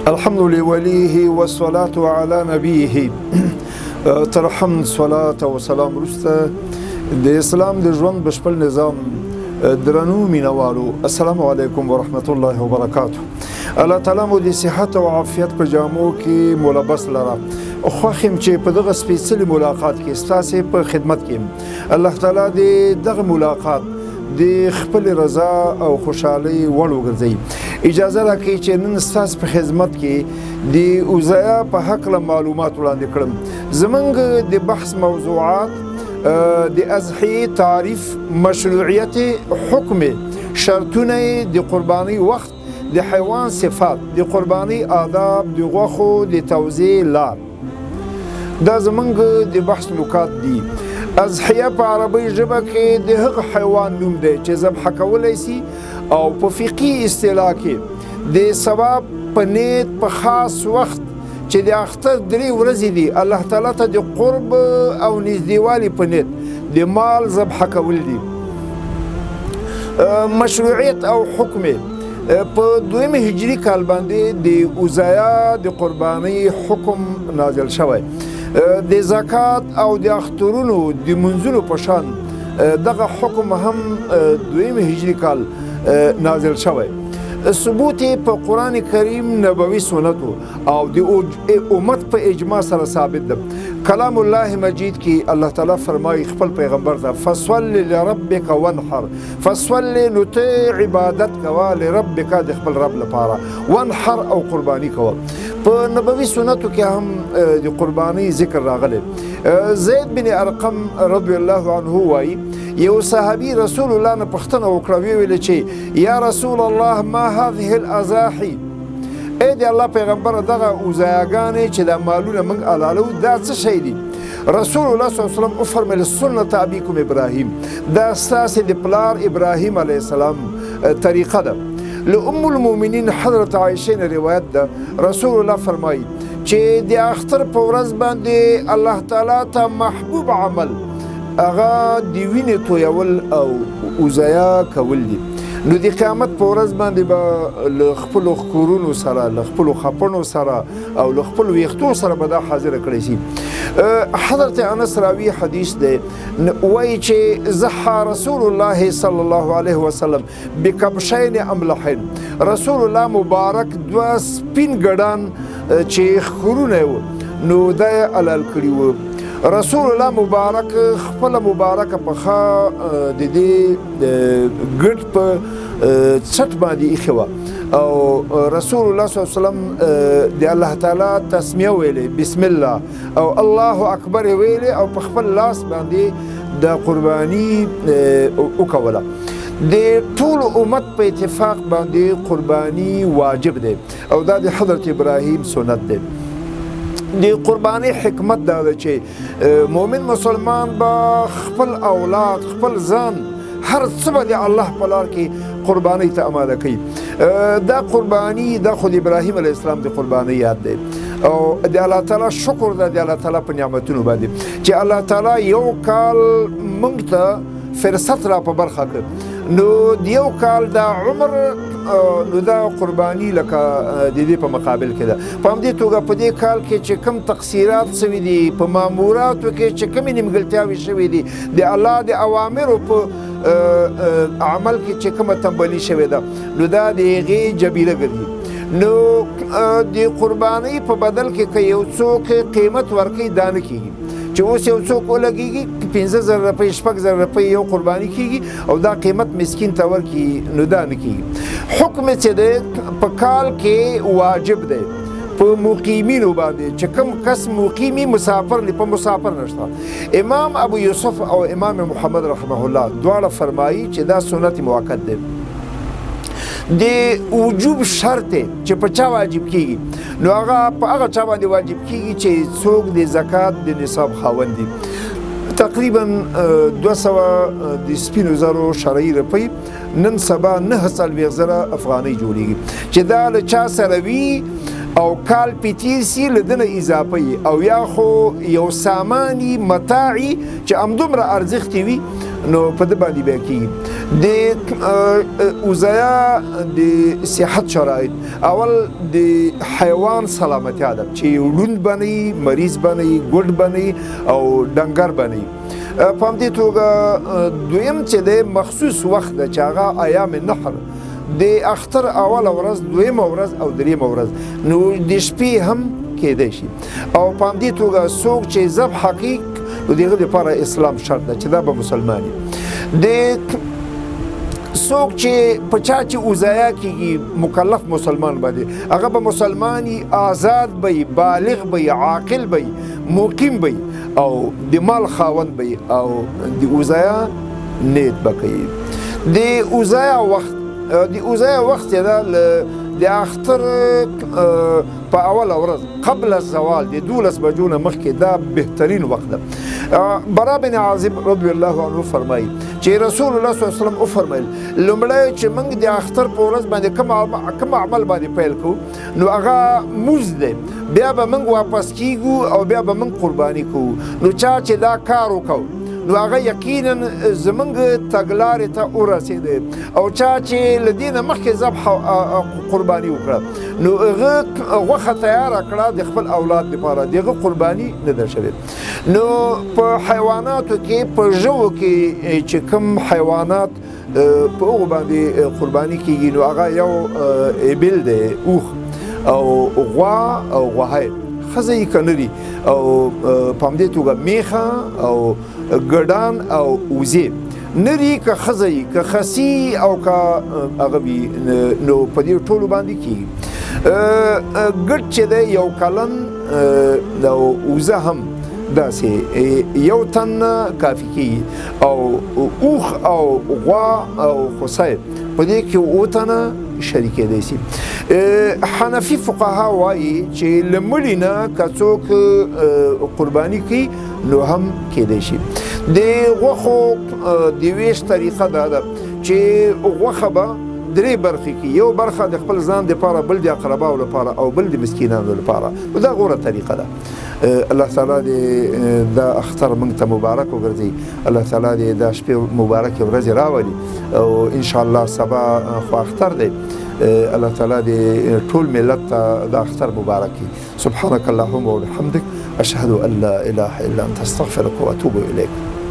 الحمد لوليه والصلاة على نبيه ترحم صلاة و سلام رسته د اسلام د ژوند بشپړ نظام درنو مینوالو السلام علیکم ورحمت الله وبرکاته الله تعالی مو د صحت او عافیت په جامو کې ملبس لره خوښم چې په دغه سپیڅلي ملاقات کې ستاسو په خدمت کې الله تعالی د دغه ملاقات د خپل رضا او خوشحالي وړ وګرځي اجازه راکړئ چې نن ستاسو په خدمت کې د اوزایا په حق له معلومات وړاندې کړم زمونږ د بحث موضوعات د اضحیې تعریف مشروعیت حکم شرطونه د قرباني وخت د حیوان صفات د قرباني آداب د غوښو د توزیع لار دا زمونږ د بحث نکات دي اضحیه په عربي ژبه کې د هغه حیوان نوم دی چې ذبح کولی سي او په فقهي اصطلاح کې د ثواب په نیت په خاص وخت چې د اختر 3 ورځې دي الله تعالی ته د قرب او نږدېوالي په نیت د مال ذبح کول دي مشروعیت او حکم په 2 هجري کال باندې د اوزایا د قرباني حکم نازل شوی د زکات او د اخترونو د منځونو په شان دغه حکم هم 2 هجري کال نازل شوی ثبوت په قرآن کریم نبوي سنتو او د امت په اجماع سره ثابت ده کلام الله مجید کې الله تعالی فرمایي خپل پیغمبر ته فصل لربک وانحر فصل نو ته عبادت کوه لربک د خپل رب لپاره وانحر او قرباني کوه په نبوي سنتو کې هم د قرباني ذکر راغلی زید بن ارقم رضی الله عنه وایي یو صحابي رسول الله نه پوښتنه وکړه ویل چې یا رسول الله ما هذه الاضاحي اے دی الله پیغمبر دغه اوزایاګانې چې د مالونه موږ حلالو دا څه شی دي رسول الله صلی الله علیه وسلم وفرمایل سنت ابيكم ابراهيم دا اساس د پلار ابراهيم عليه السلام طریقه ده له ام المؤمنین حضرت عائشه روایت ده رسول الله فرمایي چې د اختر په ورځ باندې الله تعالی ته محبوب عمل هغه د وینې تویول او اوزایا کول دي نو د قیامت په ورځ باندې به له خپلو کورونو سره له خپلو خپنو سره او له خپلو ویښتو سره به دا حاضره کړی شي حضرت انس راوي حدیث دی وایي چې ضحى رسول الله صلی الله علیه وسلم بکبشین املحین رسول الله مبارک 2 سپین ګډان چې خورونه و نو دا یې حلال کړي وو رسول الله مبارک خپل مبارک په د دې ګډ په چټ باندې ایښې وه او رسول الله صلی الله علیه وسلم د الله تعالی تسمیه ویلې بسم الله او الله اکبر ویلې او په خپل لاس باندې د قرباني وکوله د ټول امت په اتفاق باندې قرباني واجب دی او دا د حضرت ابراهیم سنت دی د قرباني حکمت دا ده چې مؤمن مسلمان به خپل اولاد خپل ځان هر څه به د الله په لار کې قرباني ته آماده کوي دا قرباني دا خود ابراهیم علیه السلام د قرباني یاد دی او د الله تعالی شکر ده د الله تعالی په نعمتونو باندې چې الله تعالی یو کال موږ ته فرصت را په برخه کړ نو د یو کال دا عمر نو دا قرباني لکه د دې په مقابل کې ده په همدې توګه په دې کال کې چې کم تقصیرات شوي دي په ماموراتو کې چې کمې نیمګړتیاوې شوي دي د الله د اوامرو په عمل کې چې کومه تنبلي شوې ده نو دا د هغې جبیره ګرځي نو د قربانۍ په بدل کې که یو څوک قیمت ورکوي دا نه کېږي چې اوس یو څوک ولګېږي 15,000 روپۍ 6,000 روپۍ یو قرباني کېږي او دا قیمت مسکین ته ورکړي نو دا نه کېږي حکم چې دی په کال کې واجب دی په مقیمینو باندې چې کوم کس مقیمي مسافر نه په مسافر نشته امام ابو یوسف او امام محمد رحمه الله دواړه فرمایي چې دا سنت موقت دی د وجوب شرط چې په چا واجب کیږي نو هغه په هغه چا باندې واجب کیږي چې څوک د زکات د نصاب خاوند دي تقریبا 200 د سپینو زرو شرعي روپۍ نن سبا 9,000 افغانۍ جوړیږي چې دا له چا سره وي او کال پې تېر سي له ده نه اضافه او یا خو یو ساماني متاعي چې همدومره ارزښت وي نو په دې باندې بیا کېږي د وزیا د صحت شرایط اول د حیوان سلامتیا ده چې ړوند بنئ مریض بنئ ګډ بنئ او ډنګر بنئ په همدې توګه دویم چې د مخصوص وخت ده چې هغه ایام نحر د اختر اوله ورځ دویمه ورځ او دریمه ورځ نو د شپې هم کېدای شي او په همدې توګه څوک چې ذبح حقیق نو د هغه دپاره اسلام شرط ده چې دا به مسلمان وي د څوک چې په چا چې وزایا کېږي مکلف مسلمان باندې هغه به مسلمان وي آزاد به وي بالغ به وي عاقل به وي مقیم به وي او د مال خاوند به وي او د وزایا نیت به کوي د وزایا وخت یې ده د اختر په اوله ورځ قبل الزوال د 12 بجو نه مخکې دا بهترین وخت ده برا بن عازب رضی الله عنه فرمایي چې رسول الله صلی الله علیه وسلم وفرمایل لومړی چې موږ د اختر په ورځ باندې کوم عمل باندې پیل کوو نو هغه مونځ دی بیا به موږ واپس کیږو او بیا به موږ قرباني کوو نو چا چې دا کار وکړو نو هغه یقینا زمونږ تګلارې ته ورسېدی او چا چې له دې نه مخکې ذبح قرباني وکړه نو هغه غوښه تیاره کړه د خپل اولاد لپاره د هغه قرباني نه ده شوې نو په حیواناتو کې په ژوو کې چې کوم حیوانات په هغو باندې قرباني کېږي نو هغه یو ایبل دی اوښ او غوا او غوهی ښځه یې که نري او په همدې توګه میخه او ګډان او وزې نري که ښځه یي که خسي او که هغه وي نو په دې ټولو باندې کېږي ګډ چې دی یو کلن او وزه هم داسې یو تن کافي کېږي او اوښ او غوا او خوسی په دې کې اووه تنه شریکېدی شي حنفي فقها وایي چې له مړي نه که څوک قرباني کوي نو هم کېدی شي د غوښو د ویش طریقه دا ده چې غوښه به درې برخې کې یو برخه د خپل ځان دپاره بل د اقرباو لپاره او بل د مسکینانو لپاره دا غوره طریقه ده الله تعالی دې دا اختر موږ ته مبارک وګرځي الله تعالی دې دا شپې مبارکې ورځې راولي او انشاءالله سبا خو اختر دی الله تعالی دې ټول ملت ته دا اختر مبارک کړي سبحانك اللهم وبحمدك اشهد ان لا اله الا انت استغفرك واتوب اليك